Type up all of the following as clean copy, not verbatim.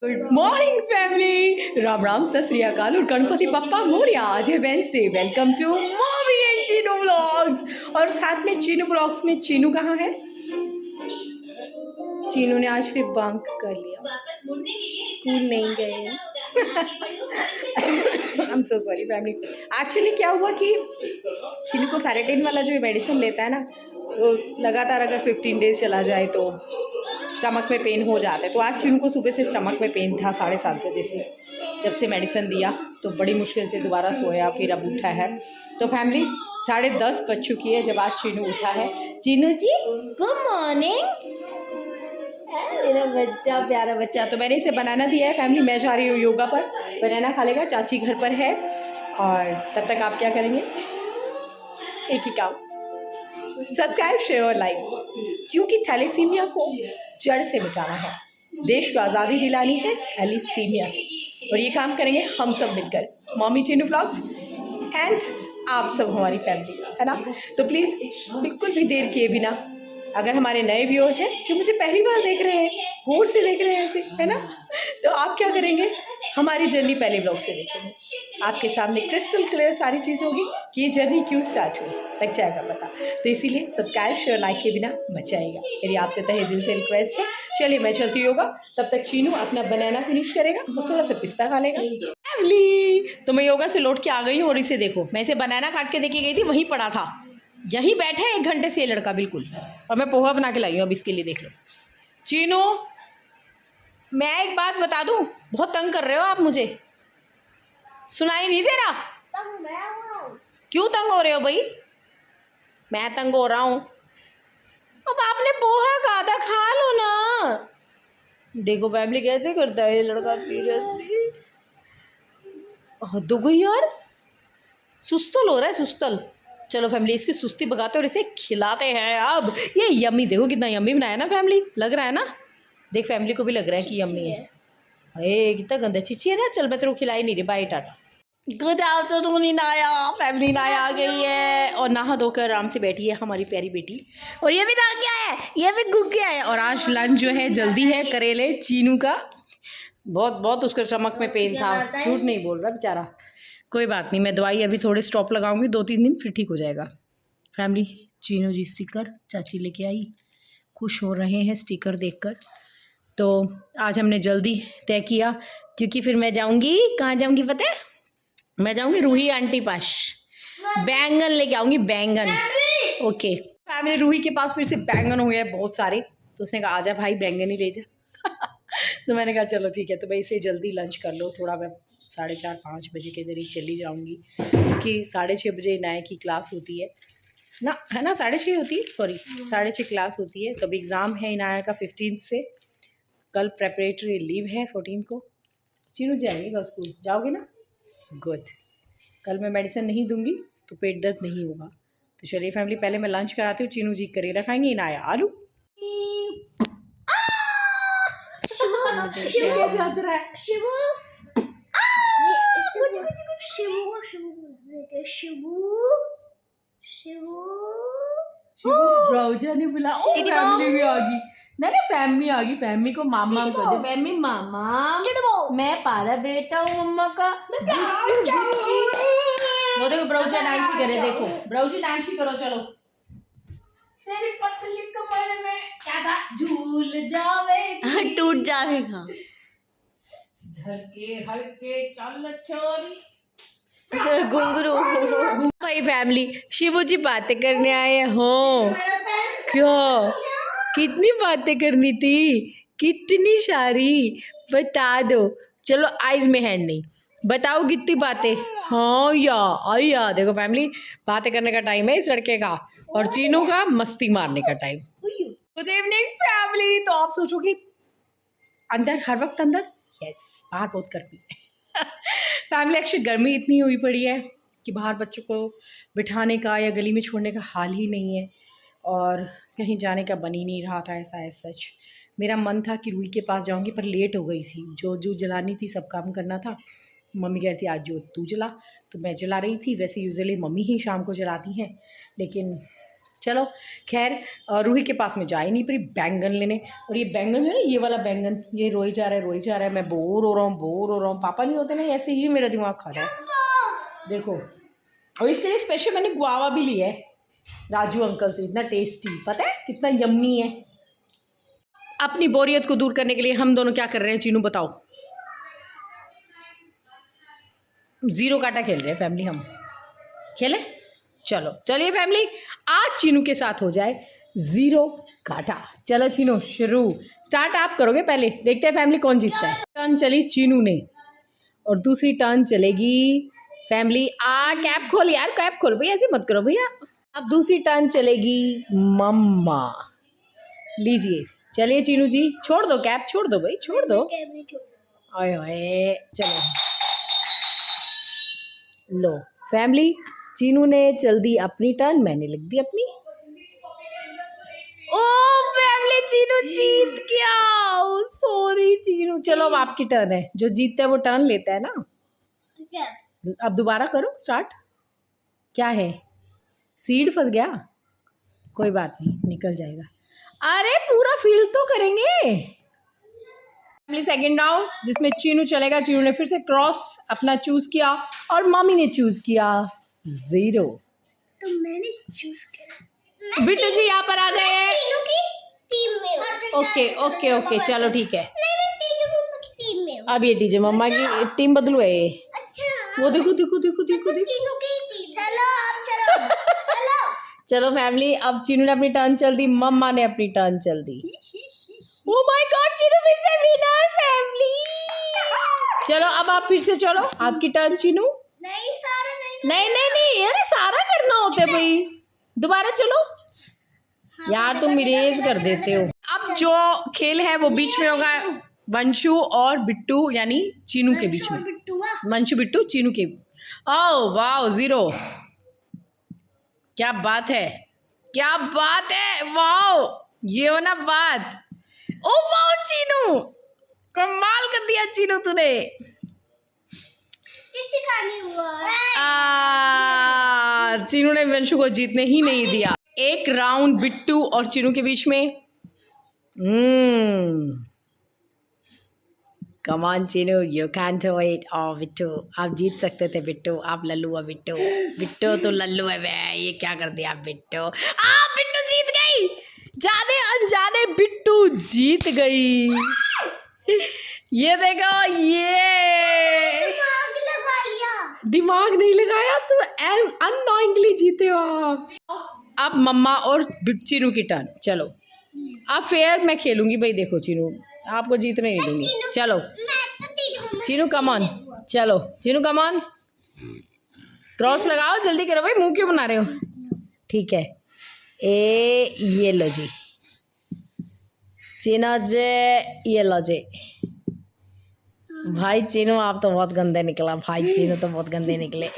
Good morning family, Ram Ram, Sat Shri Akal और गणपति बप्पा मोरया। आज है Wednesday. Welcome to mommy and Chinu vlogs. और साथ में चीनू व्लॉग्स में चीनू कहाँ है? चीनू ने आज फिर बंक कर लिया, स्कूल नहीं गए। I am so sorry family. Actually क्या हुआ कि चीनू को फेरेटिन वाला जो मेडिसिन लेता है ना, वो लगातार अगर 15 डेज चला जाए तो स्टमक में पेन हो जाता है। तो आज चीनू को सुबह से स्टमक में पेन था 7:30 बजे से। जब से मेडिसिन दिया तो बड़ी मुश्किल से दोबारा सोया, फिर अब उठा है। तो फैमिली 10:30 बज चुकी है जब आज चीनू उठा है। चीनू जी गुड मॉर्निंग, मेरा बच्चा, प्यारा बच्चा। तो मैंने इसे बनाना दिया है फैमिली। मैं जा रही हूँ योगा पर, बनाना खा लेगा। चाची घर पर है और तब तक आप क्या करेंगे? एक ही काम, सब्सक्राइब शेयर और लाइक, क्योंकि थैलेसीमिया को जड़ से मिटाना है। देश को आज़ादी दिलानी है थैलेसीमिया से, और ये काम करेंगे हम सब मिलकर। मॉमी चीनू व्लॉग्स एंड आप सब हमारी फैमिली, है ना? तो प्लीज़ बिल्कुल भी देर किए बिना, अगर हमारे नए व्यूअर्स हैं जो मुझे पहली बार देख रहे हैं, गौर से देख रहे हैं ऐसे, है ना, तो आप क्या करेंगे? हमारी जर्नी पहले ब्लॉग से देखेंगे। आपके सामने क्रिस्टल क्लियर सारी चीज़ होगी कि ये जर्नी क्यों स्टार्ट हुई, लग जाएगा पता। तो इसीलिए सब्सक्राइब शेयर लाइक के बिना मच जाएगा। मेरी आपसे तहे दिल से रिक्वेस्ट है। चलिए मैं चलती होगा, तब तक चीनू अपना बनाना फिनिश करेगा और थोड़ा सा पिस्ता खा लेगा। फैमिली, तो मैं योगा से लौट के आ गई हूँ और इसे देखो, मैं इसे बनाना काट के देके गई थी, वहीं पड़ा था। यहीं बैठे 1 घंटे से ये लड़का बिल्कुल, और मैं पोहा बना के लाई हूँ अब इसके लिए। देख लो चीनू, मैं एक बात बता दूं, बहुत तंग कर रहे हो आप मुझे। सुनाई नहीं दे रहा? क्यों तंग हो रहे हो भाई? मैं तंग हो रहा हूँ? अब आपने पोहा कहा था, खा लो ना। देखो फैमिली कैसे करता है ये लड़का, सीरियसली हद हो गई यार। सुस्तल हो रहा है, सुस्तल। चलो फैमिली, इसकी सुस्ती भगाते और इसे खिलाते हैं अब। ये यम्मी, देखो कितना यम्मी बनाया ना फैमिली, लग रहा है ना? देख फैमिली को भी लग रहा है कि यम्मी है। अरे कितना गंदा चिची है ना। चल मैं तेरे को खिलाई नहीं रही, बाय टाटा। गुड आफ्टरनून नाया। फैमिली नाया आ गई है और नहा धोकर आराम से बैठी है हमारी प्यारी बेटी। और ये भी नहा के आया है, ये भी घूम के आया है। और आज लंच जो है जल्दी है, करेले चीनू का। बहुत उसके स्टमक में पेन था, झूठ नहीं बोल रहा बेचारा। कोई बात नहीं, मैं दवाई अभी थोड़े स्टॉप लगाऊंगी, 2-3 दिन फिर ठीक हो जाएगा। फैमिली चीनू जी स्टिकर चाची लेके आई, खुश हो रहे हैं स्टिकर देखकर। तो आज हमने जल्दी तय किया, क्योंकि फिर मैं जाऊंगी, कहाँ जाऊंगी पता है? मैं जाऊंगी रूही आंटी पास, बैंगन लेके आऊंगी, बैंगन। ओके फैमिली, रूही के पास फिर से बैंगन हो गया है बहुत सारे, तो उसने कहा आजा भाई बैंगन ही ले जा। तो मैंने कहा चलो ठीक है। तो मैं इसे जल्दी लंच कर लो थोड़ा, मैं 4:30-5 बजे के करीब चली जाऊंगी, क्योंकि 6:30 बजे नाय की क्लास होती है ना, है ना? 6:30 होती है, सॉरी 6:30 क्लास होती है। तो अभी एग्ज़ाम है इनाया का 15 से, कल प्रेपरेटरी लीव है 14 को। चीनू जाएंगे कल स्कूल, जाओगे ना? गुड। कल मैं मेडिसिन नहीं दूंगी तो पेट दर्द नहीं होगा। तो चलिए फैमिली, पहले मैं लंच कराती हूँ। चीनू जी करेला खाएंगे, इनाया आलू। कैसे हंस रहा है शिवू? ब्राउजा ने बुला, फैमिली भी आ गई ना, फैमिली आ गई। फैमिली को मामा कर दो, फैमिली मामा, मैं पारा बेटा हूँ मम्मा का। वो देखो ब्राउजा डांस ही करे, देखो ब्राउजी डांस ही करो। चलो तेरी पतली कमर में क्या था, झूल जावेगा, टूट जावेगा, हल्के हल्के चल छोरी घुंघरू। भाई फैमिली, शिवू जी बातें करने आए हो क्या? कितनी बातें करनी थी, कितनी सारी, बता दो। चलो आइज में हैंड नहीं, बताओ कितनी बातें। हाँ या देखो फैमिली, बातें करने का टाइम है इस लड़के का, और चीनू का मस्ती मारने का टाइम। Good evening family. तो आप सोचोगे अंदर, हर वक्त अंदर, यस, बाहर बहुत गर्मी है। फैमिली एक्चुअली गर्मी इतनी हुई पड़ी है कि बाहर बच्चों को बिठाने का या गली में छोड़ने का हाल ही नहीं है, और कहीं जाने का बन ही नहीं रहा था ऐसा है। सच मेरा मन था कि रूही के पास जाऊंगी, पर लेट हो गई थी, जो जलानी थी सब काम करना था। मम्मी कहती आज जो तू जला, तो मैं जला रही थी। वैसे यूजुअली मम्मी ही शाम को जलाती हैं, लेकिन चलो खैर, रूही के पास में जा ही नहीं पारी बैंगन लेने। और ये बैंगन जो है ना, ये वाला बैंगन, ये रोई जा रहा है। मैं बोर हो रहा हूँ। पापा नहीं होते ना, ऐसे ही मेरा दिमाग खा रहा है। देखो, और इसके लिए स्पेशल मैंने गुआवा भी लिया है राजू अंकल से। इतना टेस्टी, पता है कितना यम्मी है। अपनी बोरियत को दूर करने के लिए हम दोनों क्या कर रहे हैं चीनू, बताओ? जीरो काटा खेल रहे हैं फैमिली। हम खेले? चलो चलिए फैमिली, आज चीनू के साथ हो जाए जीरो काटा। चलो चीनू शुरू, स्टार्ट आप करोगे पहले, देखते हैं फैमिली कौन जीतता है। टर्न चली चीनू ने और दूसरी टर्न चलेगी फैमिली। कैप खोल यार, कैप खोल भैया, ऐसे मत करो भैया। अब दूसरी टर्न चलेगी मम्मा। लीजिए, चलिए चीनू जी, छोड़ दो कैप, छोड़ दो भाई, छोड़ दो। ओए ओए, चलो लो फैमिली, चीनू ने चल दी अपनी टर्न, मैंने लिख दी अपनी। ओ फैमिली, चीनू जीत गया। सॉरी चीनू। चलो अब आपकी टर्न है, जो जीतता है वो टर्न लेता है ना। अब दोबारा करो स्टार्ट। क्या है, सीड फंस गया? कोई बात नहीं, निकल जाएगा। अरे पूरा फील तो करेंगे। सेकेंड राउंड जिसमें चीनू चलेगा। चीनू ने फिर से क्रॉस अपना चूज किया और मम्मी ने चूज किया जीरो। तो मैंने चूज किया। बिट्टू जी यहाँ पर आ गए हैं। चीनू की टीम में हूँ। ओके ओके ओके, चलो ठीक है। मैं टीचर मम्मा की टीम में हूँ। अब ये टीचर मम्मा की टीम बदलू है। अच्छा, वो देखो देखो देखो देखो देखो। चीनू की टीम। चलो अब चलो चलो चलो फैमिली, अब चीनू ने अपनी टर्न चल दी, मम्मा ने अपनी टर्न चल दी। ओह माय गॉड, चीनू फिर से विनर फैमिली। चलो अब आप फिर से चलो, आपकी टर्न चीनू। नहीं सारा नहीं, अरे सारा करना होता है भाई। दोबारा चलो यार, तुम इरेज कर देते हो। अब जो खेल है वो बीच में होगा वंशु और बिट्टू, यानी चीनू के बीच में। वंशु बिट्टू चीनू के। ओह वाह, जीरो। क्या बात है, क्या बात है, वाह, ये हो ना बात। ओ वाह चीनू, कमाल कर दिया चीनू तूने। किसी का नहीं हुआ। चीनू ने वंशु को जीतने ही नहीं दिया। एक राउंड बिट्टू और चीनू के बीच में। Come on Chinu, you can do it. ओ बिट्टू, आप जीत सकते थे बिट्टू, आप लल्लू है बिट्टू। बिट्टू तो लल्लू है बे, ये क्या कर दिया बिट्टू। बिट्टू जीत गई, जाने अनजाने बिट्टू जीत गई। ये देखो, ये दिमाग नहीं लगाया तो अननोइंगली जीते हो आप। अब मम्मा और चीनू की टर्न। चलो अब फेयर मैं खेलूंगी भाई। देखो चीनू, आपको जीतने नहीं दूंगी। चलो चीनू कम ऑन, चलो चीनू कम ऑन, क्रॉस लगाओ, जल्दी करो भाई, मुंह क्यों बना रहे हो? ठीक है, ये लो जी चीनू जी, ये लो जी। भाई चीनू आप तो बहुत गंदे निकला, भाई चीनू तो बहुत गंदे निकले।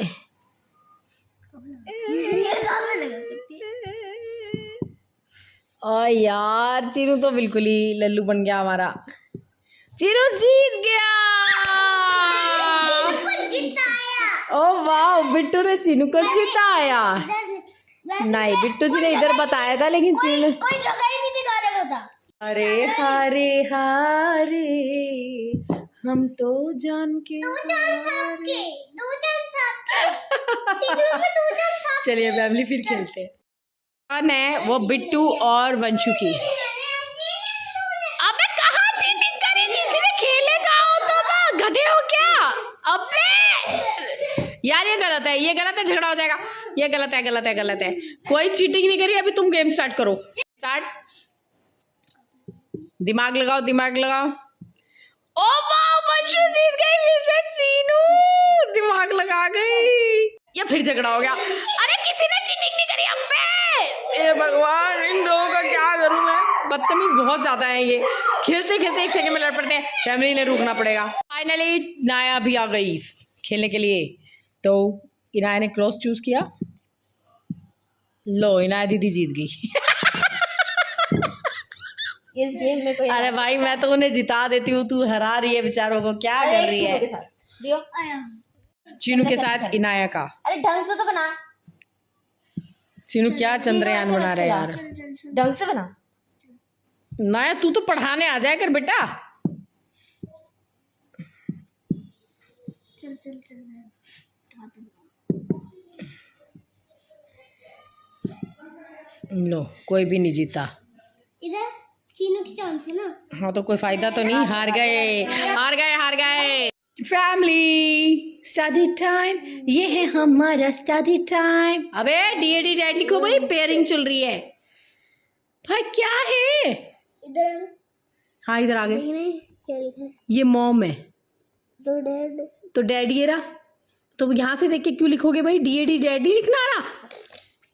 ओ यार, चीनू तो बिल्कुल ही लल्लू बन गया हमारा। चीनू जीत गया। ओ वाह, बिट्टू ने चीनू को जिताया। नहीं, बिट्टू जी ने इधर बताया था, लेकिन चीनू ने कोई जगह ही नहीं दिखा रहा था। अरे हारे हारे हम तो जान के चलिए फैमिली फिर खेलते हैं। कौन है वो, बिट्टू और वंशु की। अबे कहाँ चीटिंग करी, किसी ने खेलेगा होता था, गधे हो क्या? अबे यार ये गलत है, ये गलत है, झगड़ा हो जाएगा। ये गलत है, गलत है, गलत है। कोई चीटिंग नहीं करी। अभी तुम गेम स्टार्ट करो, स्टार्ट। दिमाग लगाओ, दिमाग लगाओ। ओ वाह, वंशु जीत गई फिर से। चीनू दिमाग लगा गई, या फिर झगड़ा हो गया। अरे किसी ने चीटिंग नहीं करी हम पे। ये भगवान, इन लोगों का क्या करूं मैं, बदतमीज बहुत ज्यादा है ये। खेलते खेलते एक सेकंड में लड़ पड़ते हैं, फैमिली ने रुकना पड़ेगा। फाइनली इनाया भी आ गई खेलने के लिए। तो इनाया ने क्रॉस चूज किया। लो इनाया दीदी जीत गई। इस गेम में कोई अरे भाई, मैं तो उन्हें जिता देती हूँ, तू हरा रही है बेचारों को, क्या कर रही है? दियो चीनू के साथ इनाया का। अरे ढंग से तो बना। चीनू क्या चंद्रयान बना रहा है यार। चल चल चल ढंग से बना। ना तू तो पढ़ाने आ जाया कर बेटा। चल चल चल लो कोई भी नहीं जीता। इधर चीनू की चांस है ना। हाँ तो कोई फायदा तो नहीं, हार गए हार गए हार गए। फैमिली स्टडी टाइम, ये है हमारा स्टडी टाइम। अबे डीएडी डैड लिखो भाई, पेयरिंग चल रही है भाई। क्या है इधर हाँ इधर आगे, नहीं क्या लिखा है? ये मॉम है तो डैड तो डैडी है रहा। तो यहाँ से देख के क्यों लिखोगे भाई, डीएडी डैडी लिखना रहा।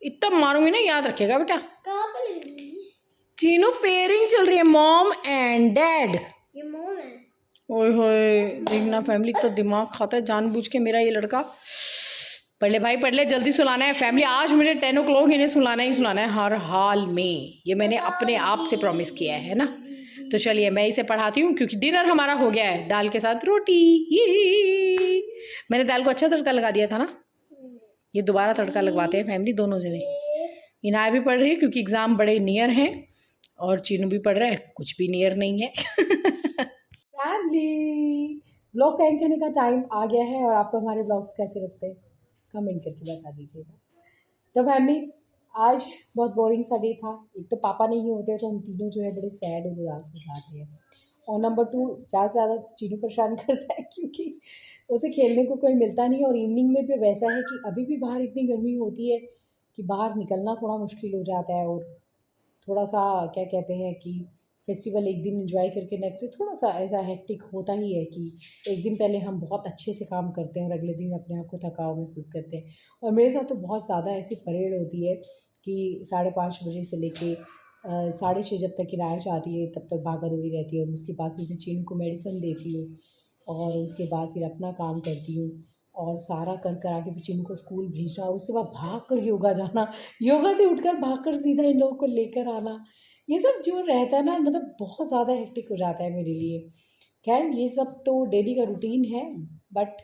इतना मारूंगी ना, याद रखेगा बेटा। कहाँ पे लिख रही है? चीनू पेयरिंग चल रही है, मॉम एंड डैड। ये मोम है। ओए होए देखना फैमिली, तो दिमाग खाता है जानबूझ के मेरा ये लड़का। पढ़ ले भाई पढ़ ले, जल्दी सुलाना है फैमिली। आज मुझे 10 o'clock इन्हें सुलाना ही सुलाना है हर हाल में, ये मैंने अपने आप से प्रॉमिस किया है ना। तो चलिए मैं इसे पढ़ाती हूँ, क्योंकि डिनर हमारा हो गया है, दाल के साथ रोटी। ये मैंने दाल को अच्छा तड़का लगा दिया था ना, ये दोबारा तड़का लगवाते हैं फैमिली दोनों जने। इनाया भी पढ़ रही है क्योंकि एग्ज़ाम बड़े नियर हैं, और चीनू भी पढ़ रहा है, कुछ भी नियर नहीं है। फैमिली ब्लॉग एंड करने का टाइम आ गया है, और आपको हमारे ब्लॉग्स कैसे लगते हैं कमेंट करके बता दीजिएगा। तो फैमिली आज बहुत बोरिंग सा डे था। एक तो पापा नहीं होते तो हम तीनों जो है बड़े सैड और उदास हो जाते हैं, और नंबर 2 ज़्यादा से ज़्यादा चीनू परेशान करता है क्योंकि उसे खेलने को कोई मिलता नहीं है। और इवनिंग में भी वैसा है कि अभी भी बाहर इतनी गर्मी होती है कि बाहर निकलना थोड़ा मुश्किल हो जाता है, और थोड़ा सा क्या कहते हैं कि फेस्टिवल एक दिन एंजॉय करके नेक्स्ट डे थोड़ा सा ऐसा हेक्टिक होता ही है कि एक दिन पहले हम बहुत अच्छे से काम करते हैं और अगले दिन अपने आप को थकाव महसूस करते हैं। और मेरे साथ तो बहुत ज़्यादा ऐसी परेड होती है कि 5:30 बजे से लेके 6:30 जब तक किराया चाहती है तब तक भागा दौड़ी रहती है। और उसके बाद फिर मैं चीनू को मेडिसिन देती हूँ, और उसके बाद फिर अपना काम करती हूँ, और सारा कर आके फिर चीनू को स्कूल भेजना, और उसके बाद भाग कर योगा जाना, योगा से उठकर भाग कर सीधा इन लोगों को लेकर आना। ये सब जो रहता है ना, मतलब बहुत ज़्यादा हेक्टिक हो जाता है मेरे लिए। खैर ये सब तो डेली का रूटीन है, बट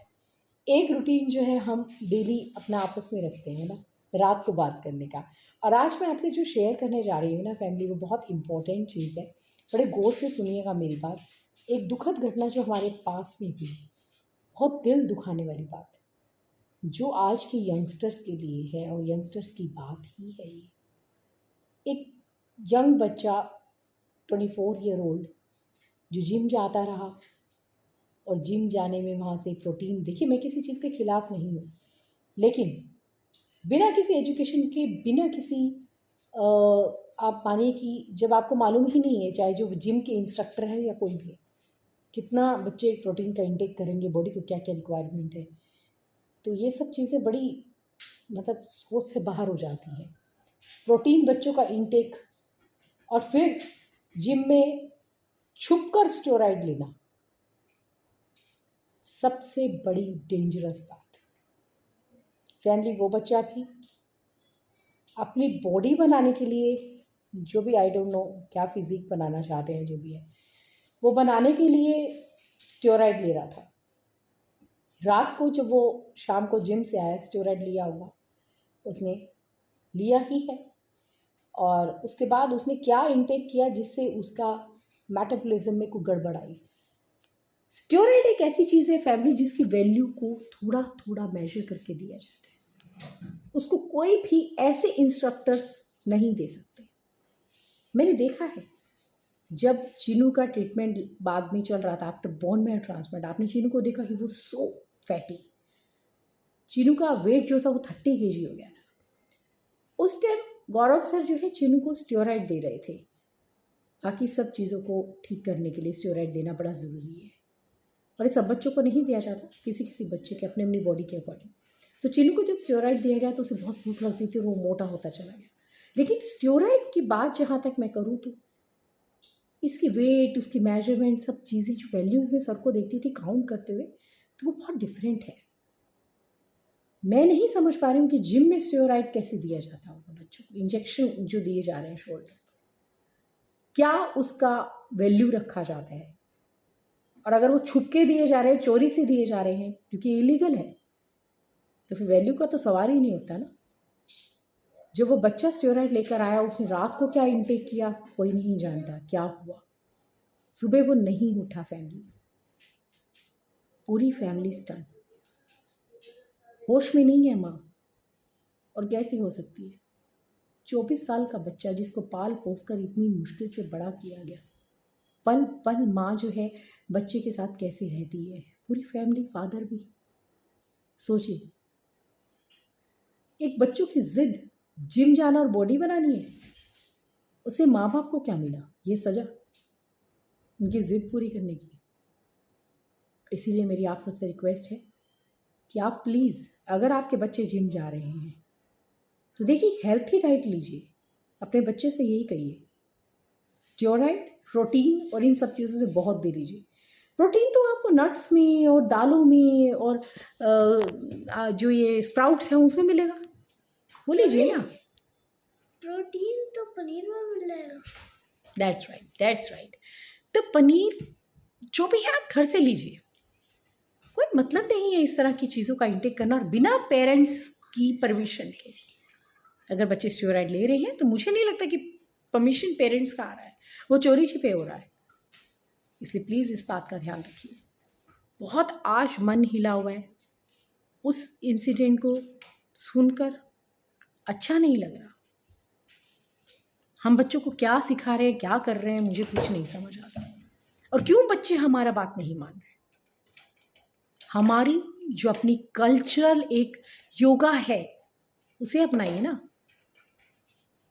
एक रूटीन जो है हम डेली अपना आपस में रखते हैं ना, रात को बात करने का। और आज मैं आपसे जो शेयर करने जा रही हूँ ना फैमिली, वो बहुत इंपॉर्टेंट चीज़ है। बड़े गौर से सुनिएगा मेरी बात। एक दुखद घटना जो हमारे पास में हुई, बहुत दिल दुखाने वाली बात, जो आज के यंगस्टर्स के लिए है, और यंगस्टर्स की बात ही है ये। एक यंग बच्चा 24 ईयर ओल्ड जो जिम जाता रहा, और जिम जाने में वहाँ से प्रोटीन, देखिए मैं किसी चीज़ के खिलाफ नहीं हूँ, लेकिन बिना किसी एजुकेशन के, बिना किसी आप मानिए कि जब आपको मालूम ही नहीं है, चाहे जो जिम के इंस्ट्रक्टर है या कोई भी है, कितना बच्चे प्रोटीन का इंटेक करेंगे, बॉडी को क्या क्या रिक्वायरमेंट है, तो ये सब चीज़ें बड़ी मतलब सोच से बाहर हो जाती है। प्रोटीन बच्चों का इंटेक, और फिर जिम में छुपकर स्टेरॉइड लेना, सबसे बड़ी डेंजरस बात। फैमिली वो बच्चा भी अपनी बॉडी बनाने के लिए, जो भी आई डोंट नो क्या फिजिक बनाना चाहते हैं, जो भी है वो बनाने के लिए स्टेरॉइड ले रहा था। रात को जब वो शाम को जिम से आया, स्टेरॉइड लिया हुआ उसने लिया ही है, और उसके बाद उसने क्या इंटेक किया जिससे उसका मेटाबॉलिज्म में कोई गड़बड़ आई। स्टेरॉइड एक ऐसी चीज़ है फैमिली जिसकी वैल्यू को थोड़ा थोड़ा मेजर करके दिया जाता है, उसको कोई भी ऐसे इंस्ट्रक्टर्स नहीं दे सकते। मैंने देखा है जब चीनू का ट्रीटमेंट बाद में चल रहा था, आफ्टर बोन मैरो ट्रांसप्लांट, आपने चीनू को देखा कि वो सो फैटी, चीनू का वेट जो था वो 30 kg हो गया था। उस टाइम गौरव सर जो है चीनू को स्टेरॉइड दे रहे थे, बाकी सब चीज़ों को ठीक करने के लिए स्टेरॉइड देना बड़ा ज़रूरी है, और ये सब बच्चों को नहीं दिया जाता, किसी किसी बच्चे के अपने अपनी बॉडी के अकॉर्डिंग। तो चीनू को जब स्टेरॉइड दिया गया तो उसे बहुत भूख लगती थी और वो मोटा होता चला गया। लेकिन स्टेरॉइड की बात जहाँ तक मैं करूँ तो इसकी वेट, उसकी मेजरमेंट, सब चीज़ें जो वैल्यूज़ में सर को देखती थी काउंट करते हुए, तो वो बहुत डिफरेंट है। मैं नहीं समझ पा रही हूँ कि जिम में स्टेरॉइड कैसे दिया जाता होगा बच्चों को, इंजेक्शन जो दिए जा रहे हैं शोल्डर पर, क्या उसका वैल्यू रखा जाता है। और अगर वो छुप के दिए जा रहे हैं, चोरी से दिए जा रहे हैं, क्योंकि इलीगल है, तो फिर वैल्यू का तो सवाल ही नहीं होता ना। जो वो बच्चा स्टेरॉइड लेकर आया उसने रात को क्या इनटेक किया कोई नहीं जानता, क्या हुआ। सुबह वो नहीं उठा, फैमिली, पूरी फैमिली स्टन, होश में नहीं है माँ। और कैसी हो सकती है 24 साल का बच्चा जिसको पाल पोस कर इतनी मुश्किल से बड़ा किया गया, पल पल माँ जो है बच्चे के साथ कैसे रहती है, पूरी फैमिली, फादर भी। सोचिए, एक बच्चों की जिद जिम जाना और बॉडी बनानी है, उसे माँ बाप को क्या मिला? ये सजा उनकी जिद पूरी करने की। इसीलिए मेरी आप सबसे रिक्वेस्ट है कि आप प्लीज़, अगर आपके बच्चे जिम जा रहे हैं तो देखिए एक हेल्थी डाइट लीजिए। अपने बच्चे से यही कहिए, स्टेरॉइड, प्रोटीन और इन सब चीज़ों से बहुत दे लीजिए। प्रोटीन तो आपको नट्स में और दालों में और जो ये स्प्राउट्स हैं उसमें मिलेगा, वो लीजिए ना। प्रोटीन तो पनीर में मिलेगा। That's right, that's right. तो पनीर जो भी है आप घर से लीजिए, कोई मतलब नहीं है इस तरह की चीज़ों का इंटेक करना और बिना पेरेंट्स की परमिशन के। अगर बच्चे स्टेरॉइड ले रहे हैं तो मुझे नहीं लगता कि परमिशन पेरेंट्स का आ रहा है, वो चोरी छिपे हो रहा है। इसलिए प्लीज़ इस बात का ध्यान रखिए। बहुत आज मन हिला हुआ है, उस इंसिडेंट को सुनकर अच्छा नहीं लग रहा। हम बच्चों को क्या सिखा रहे हैं, क्या कर रहे हैं, मुझे कुछ नहीं समझ आता। और क्यों बच्चे हमारा बात नहीं मान रहे? हमारी जो अपनी कल्चरल एक योगा है उसे अपनाइए ना।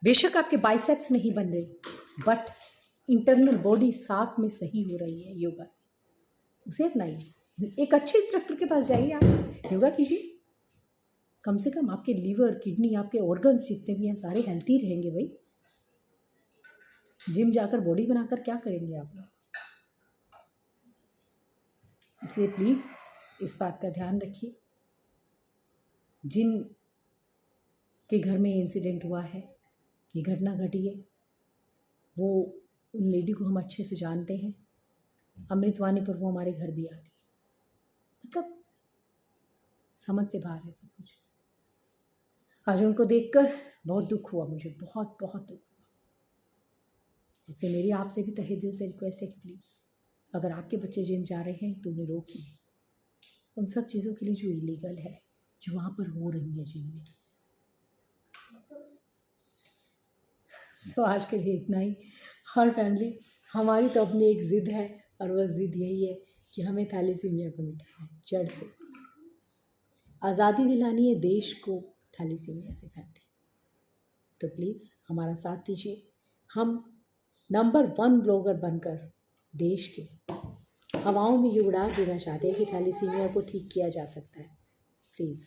बेशक आपके बाइसेप्स नहीं बन रहे, बट इंटरनल बॉडी साथ में सही हो रही है योगा से, उसे अपनाइए। एक अच्छे इंस्ट्रक्टर के पास जाइए, आप योगा कीजिए। कम से कम आपके लीवर, किडनी, आपके ऑर्गन्स जितने भी हैं सारे हेल्थी रहेंगे भाई। जिम जाकर बॉडी बनाकर क्या करेंगे आप लोग? इसलिए प्लीज़ इस बात का ध्यान रखिए। जिन के घर में इंसिडेंट हुआ है, ये घटना घटी है, वो उन लेडी को हम अच्छे से जानते हैं। अमृतवाणी पर वो हमारे घर भी आती है, मतलब समझ से बाहर है सब कुछ। आज उनको देखकर बहुत दुख हुआ, मुझे बहुत बहुत दुख हुआ। इसलिए मेरी आपसे भी तहे दिल से रिक्वेस्ट है कि प्लीज़, अगर आपके बच्चे जिम जा रहे हैं तो उन्हें रोकिए उन सब चीज़ों के लिए जो इलीगल है, जो वहाँ पर हो रही है जिम में। तो आज के लिए इतना ही। हर फैमिली, हमारी तो अपनी एक ज़िद है और वह ज़िद यही है कि हमें थैलेसीमिया को मिटाना है जड़ से। आज़ादी दिलानी है देश को थैलेसीमिया से फैमिली। तो प्लीज़ हमारा साथ दीजिए। हम नंबर 1 ब्लॉगर बनकर देश के हवाओं में ये उड़ा देना चाहते हैं कि थैलेसीमिया को ठीक किया जा सकता है। प्लीज़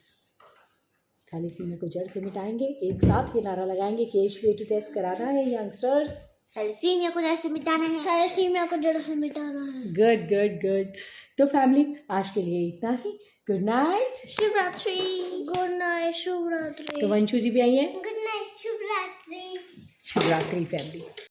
थैलेसीमिया को जड़ से मिटाएंगे, एक साथ ये नारा लगाएंगे कि HbA2 टेस्ट कराना है यंगस्टर्स। थैलेसीमिया को जड़ से मिटाना है। थैलेसीमिया को जड़ से मिटाना है। Good good good. तो फैमिली आज के लिए इतना ही। गुड नाइट, शुभ रात्रि। गुड नाइट, शुभ रात्रि। तो वंशु जी भी आई हैं। गुड नाइट, शुभ रात्रि। शुभ रात्रि फैमिली।